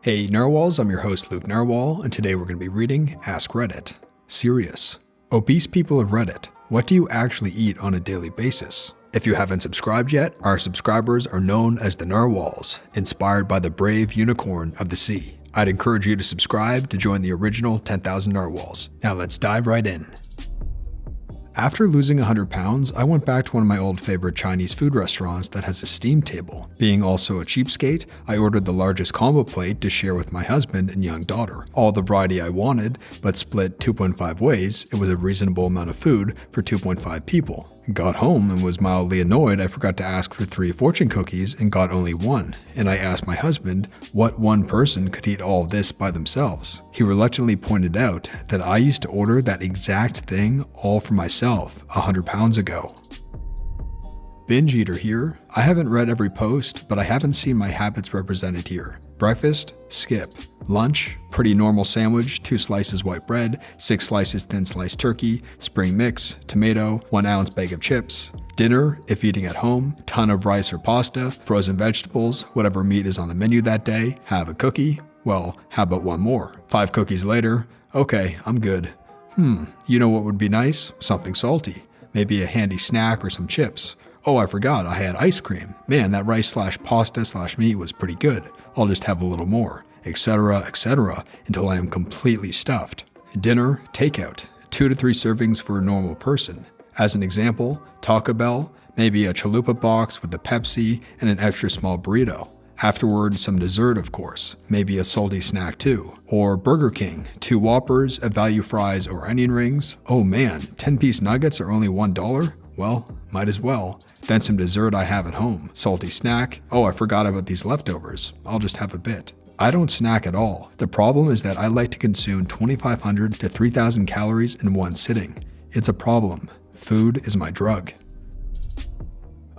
Hey Narwhals, I'm your host Luke Narwhal, and today we're going to be reading Ask Reddit. Serious. Obese people of Reddit, what do you actually eat on a daily basis? If you haven't subscribed yet, our subscribers are known as the Narwhals, inspired by the brave unicorn of the sea. I'd encourage you to subscribe to join the original 10,000 Narwhals. Now let's dive right in. After losing 100 pounds, I went back to one of my old favorite Chinese food restaurants that has a steam table. Being also a cheapskate, I ordered the largest combo plate to share with my husband and young daughter. All the variety I wanted, but split 2.5 ways, it was a reasonable amount of food for 2.5 people. Got home and was mildly annoyed I forgot to ask for 3 fortune cookies and got only 1, and I asked my husband what one person could eat all of this by themselves. He reluctantly pointed out that I used to order that exact thing all for myself 100 pounds ago. Binge eater here. I haven't read every post, but I haven't seen my habits represented here. Breakfast, skip. Lunch, pretty normal sandwich, 2 slices white bread, 6 slices thin sliced turkey, spring mix, tomato, 1 ounce bag of chips. Dinner, if eating at home, ton of rice or pasta, frozen vegetables, whatever meat is on the menu that day, have a cookie. Well, how about 1 more? 5 cookies later, okay, I'm good. You know what would be nice? Something salty. Maybe a handy snack or some chips. Oh, I forgot, I had ice cream. Man, that rice/pasta/meat was pretty good. I'll just have a little more, etc., until I am completely stuffed. Dinner, takeout, 2 to 3 servings for a normal person. As an example, Taco Bell, maybe a chalupa box with a Pepsi and an extra small burrito. Afterward, some dessert, of course, maybe a salty snack too. Or Burger King, 2 Whoppers, a value fries or onion rings. Oh man, 10-piece nuggets are only $1? Well, might as well. Then some dessert I have at home. Salty snack. Oh, I forgot about these leftovers. I'll just have a bit. I don't snack at all. The problem is that I like to consume 2,500 to 3,000 calories in one sitting. It's a problem. Food is my drug.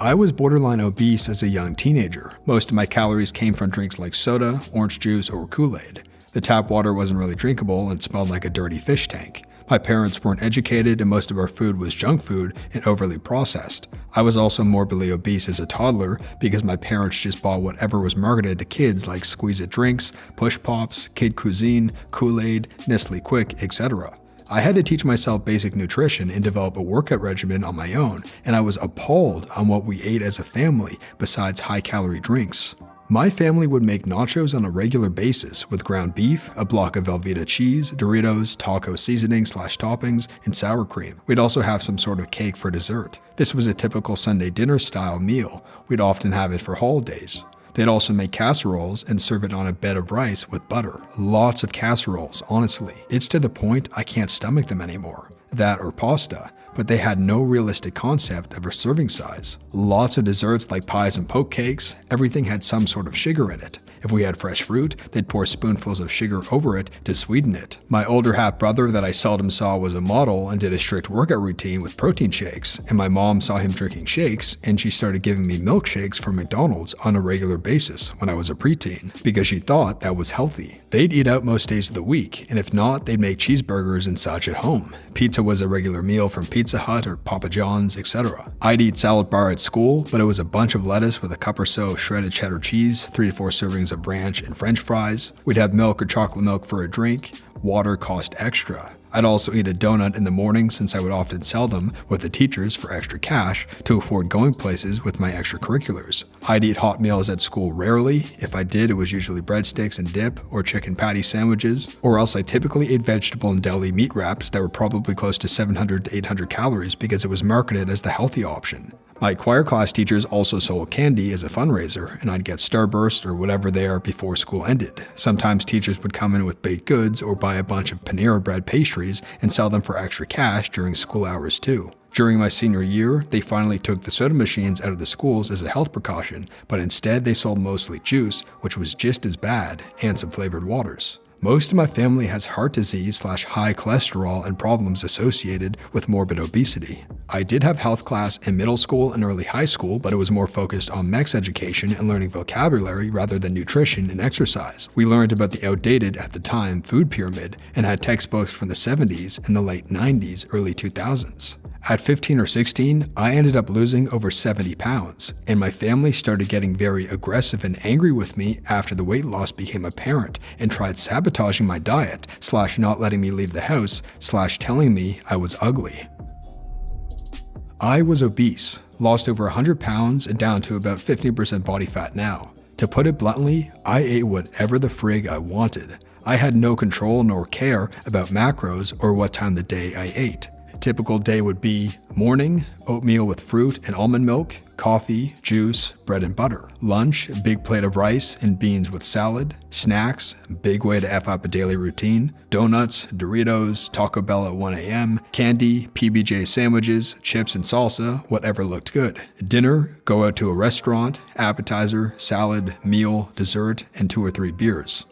I was borderline obese as a young teenager. Most of my calories came from drinks like soda, orange juice, or Kool-Aid. The tap water wasn't really drinkable and smelled like a dirty fish tank. My parents weren't educated and most of our food was junk food and overly processed. I was also morbidly obese as a toddler because my parents just bought whatever was marketed to kids like Squeeze-It drinks, Push Pops, Kid Cuisine, Kool-Aid, Nestle Quick, etc. I had to teach myself basic nutrition and develop a workout regimen on my own, and I was appalled on what we ate as a family besides high-calorie drinks. My family would make nachos on a regular basis with ground beef, a block of Velveeta cheese, Doritos, taco seasoning/toppings, and sour cream. We'd also have some sort of cake for dessert. This was a typical Sunday dinner style meal. We'd often have it for holidays. They'd also make casseroles and serve it on a bed of rice with butter. Lots of casseroles, honestly. It's to the point I can't stomach them anymore. That or pasta, but they had no realistic concept of a serving size. Lots of desserts like pies and poke cakes, everything had some sort of sugar in it. If we had fresh fruit, they'd pour spoonfuls of sugar over it to sweeten it. My older half-brother that I seldom saw was a model and did a strict workout routine with protein shakes, and my mom saw him drinking shakes and she started giving me milkshakes from McDonald's on a regular basis when I was a preteen because she thought that was healthy. They'd eat out most days of the week, and if not, they'd make cheeseburgers and such at home. Pizza was a regular meal from Pizza Hut or Papa John's, etc. I'd eat salad bar at school, but it was a bunch of lettuce with a cup or so of shredded cheddar cheese, 3 to 4 servings of ranch and french fries. We'd have milk or chocolate milk for a drink. Water cost extra. I'd also eat a donut in the morning since I would often sell them with the teachers for extra cash to afford going places with my extracurriculars. I'd eat hot meals at school rarely. If I did, it was usually breadsticks and dip or chicken patty sandwiches, or else I typically ate vegetable and deli meat wraps that were probably close to 700 to 800 calories because it was marketed as the healthy option. My choir class teachers also sold candy as a fundraiser, and I'd get Starburst or whatever they are before school ended. Sometimes teachers would come in with baked goods or buy a bunch of Panera bread pastries and sell them for extra cash during school hours too. During my senior year, they finally took the soda machines out of the schools as a health precaution, but instead they sold mostly juice, which was just as bad, and some flavored waters. Most of my family has heart disease/high cholesterol and problems associated with morbid obesity. I did have health class in middle school and early high school, but it was more focused on MEX education and learning vocabulary rather than nutrition and exercise. We learned about the outdated, at the time, food pyramid and had textbooks from the 70s and the late 90s, early 2000s. At 15 or 16, I ended up losing over 70 pounds, and my family started getting very aggressive and angry with me after the weight loss became apparent and tried sabotaging my diet, / not letting me leave the house, / telling me I was ugly. I was obese, lost over 100 pounds and down to about 15% body fat now. To put it bluntly, I ate whatever the frig I wanted. I had no control nor care about macros or what time of the day I ate. A typical day would be morning, oatmeal with fruit and almond milk, coffee, juice, bread and butter. Lunch, a big plate of rice and beans with salad. Snacks, big way to F up a daily routine. Donuts, Doritos, Taco Bell at 1 a.m., candy, PBJ sandwiches, chips and salsa, whatever looked good. Dinner, go out to a restaurant, appetizer, salad, meal, dessert, and 2 or 3 beers.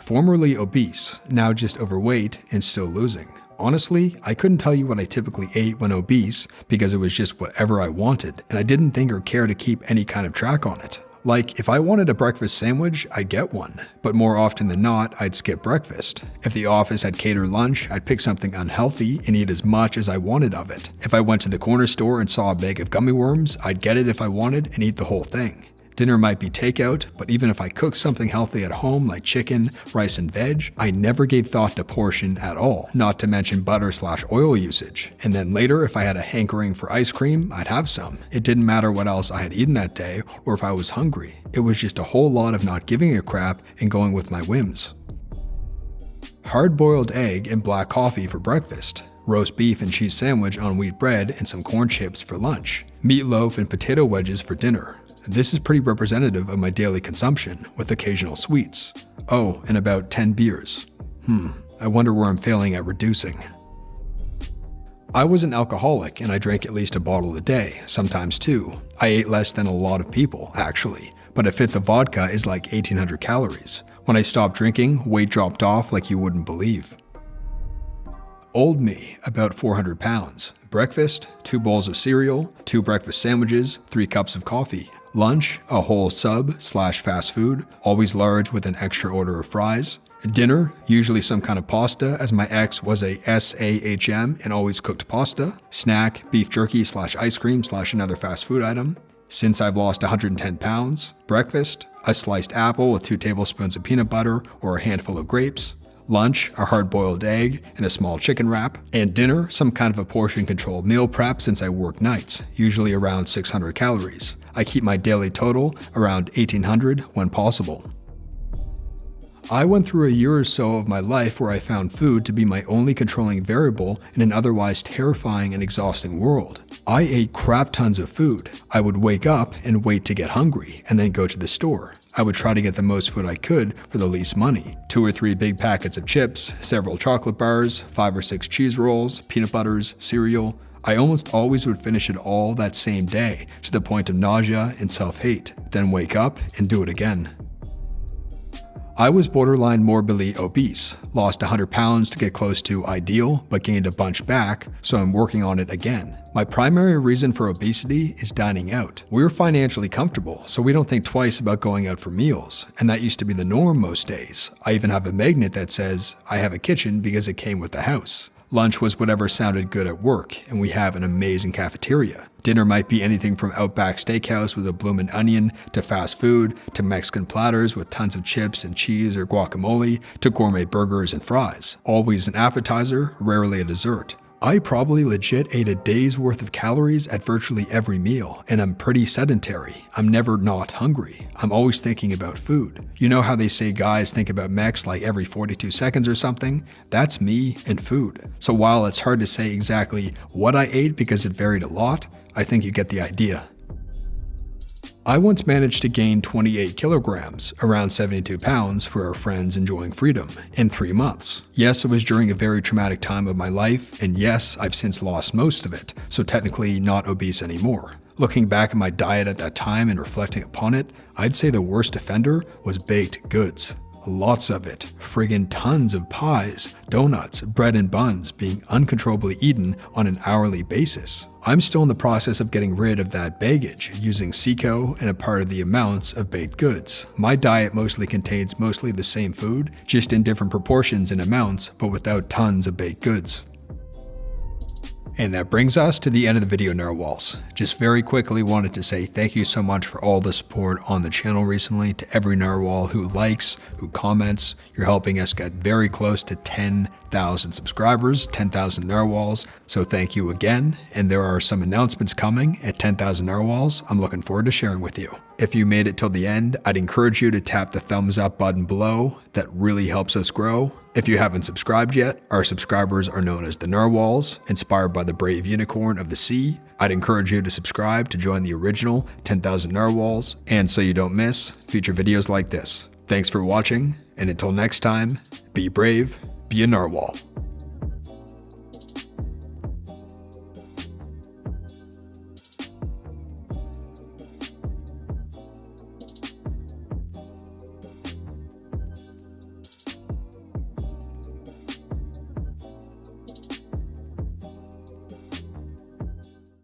Formerly obese, now just overweight and still losing. Honestly, I couldn't tell you what I typically ate when obese because it was just whatever I wanted, and I didn't think or care to keep any kind of track on it. Like, if I wanted a breakfast sandwich, I'd get one, but more often than not, I'd skip breakfast. If the office had catered lunch, I'd pick something unhealthy and eat as much as I wanted of it. If I went to the corner store and saw a bag of gummy worms, I'd get it if I wanted and eat the whole thing. Dinner might be takeout, but even if I cooked something healthy at home like chicken, rice, and veg, I never gave thought to portion at all, not to mention butter / oil usage. And then later, if I had a hankering for ice cream, I'd have some. It didn't matter what else I had eaten that day or if I was hungry. It was just a whole lot of not giving a crap and going with my whims. Hard-boiled egg and black coffee for breakfast. Roast beef and cheese sandwich on wheat bread and some corn chips for lunch. Meatloaf and potato wedges for dinner. This is pretty representative of my daily consumption, with occasional sweets. Oh, and about 10 beers. I wonder where I'm failing at reducing. I was an alcoholic and I drank at least a bottle a day, sometimes 2. I ate less than a lot of people, actually, but a fifth of vodka is like 1,800 calories. When I stopped drinking, weight dropped off like you wouldn't believe. Old me, about 400 pounds. Breakfast, 2 bowls of cereal, 2 breakfast sandwiches, 3 cups of coffee. Lunch, a whole sub / fast food, always large with an extra order of fries. Dinner, usually some kind of pasta, as my ex was a SAHM and always cooked pasta. Snack, beef jerky / ice cream / another fast food item. Since I've lost 110 pounds, breakfast, a sliced apple with 2 tablespoons of peanut butter or a handful of grapes. Lunch, a hard-boiled egg and a small chicken wrap. And dinner, some kind of a portion-controlled meal prep since I work nights, usually around 600 calories. I keep my daily total around 1,800 when possible. I went through a year or so of my life where I found food to be my only controlling variable in an otherwise terrifying and exhausting world. I ate crap tons of food. I would wake up and wait to get hungry, and then go to the store. I would try to get the most food I could for the least money. 2 or 3 big packets of chips, several chocolate bars, 5 or 6 cheese rolls, peanut butters, cereal. I almost always would finish it all that same day, to the point of nausea and self-hate, then wake up and do it again. I was borderline morbidly obese, lost 100 pounds to get close to ideal, but gained a bunch back, so I'm working on it again. My primary reason for obesity is dining out. We're financially comfortable, so we don't think twice about going out for meals, and that used to be the norm most days. I even have a magnet that says, I have a kitchen because it came with the house. Lunch was whatever sounded good at work, and we have an amazing cafeteria. Dinner might be anything from Outback Steakhouse with a bloomin' onion, to fast food, to Mexican platters with tons of chips and cheese or guacamole, to gourmet burgers and fries. Always an appetizer, rarely a dessert. I probably legit ate a day's worth of calories at virtually every meal, and I'm pretty sedentary. I'm never not hungry. I'm always thinking about food. You know how they say guys think about mechs like every 42 seconds or something? That's me and food. So while it's hard to say exactly what I ate because it varied a lot, I think you get the idea. I once managed to gain 28 kilograms, around 72 pounds for our friends enjoying freedom, in 3 months. Yes, it was during a very traumatic time of my life, and yes, I've since lost most of it, so technically not obese anymore. Looking back at my diet at that time and reflecting upon it, I'd say the worst offender was baked goods. Lots of it, friggin' tons of pies, donuts, bread and buns being uncontrollably eaten on an hourly basis. I'm still in the process of getting rid of that baggage, using Seco and a part of the amounts of baked goods. My diet mostly contains the same food, just in different proportions and amounts, but without tons of baked goods. And that brings us to the end of the video, narwhals. Just very quickly wanted to say thank you so much for all the support on the channel recently, to every narwhal who likes, who comments. You're helping us get very close to 10,000 subscribers, 10,000 narwhals. So thank you again. And there are some announcements coming at 10,000 narwhals I'm looking forward to sharing with you. If you made it till the end, I'd encourage you to tap the thumbs up button below. That really helps us grow. If you haven't subscribed yet, our subscribers are known as the narwhals, inspired by the brave unicorn of the sea. I'd encourage you to subscribe to join the original 10,000 narwhals, and so you don't miss future videos like this. Thanks for watching, and until next time, be brave, be a narwhal.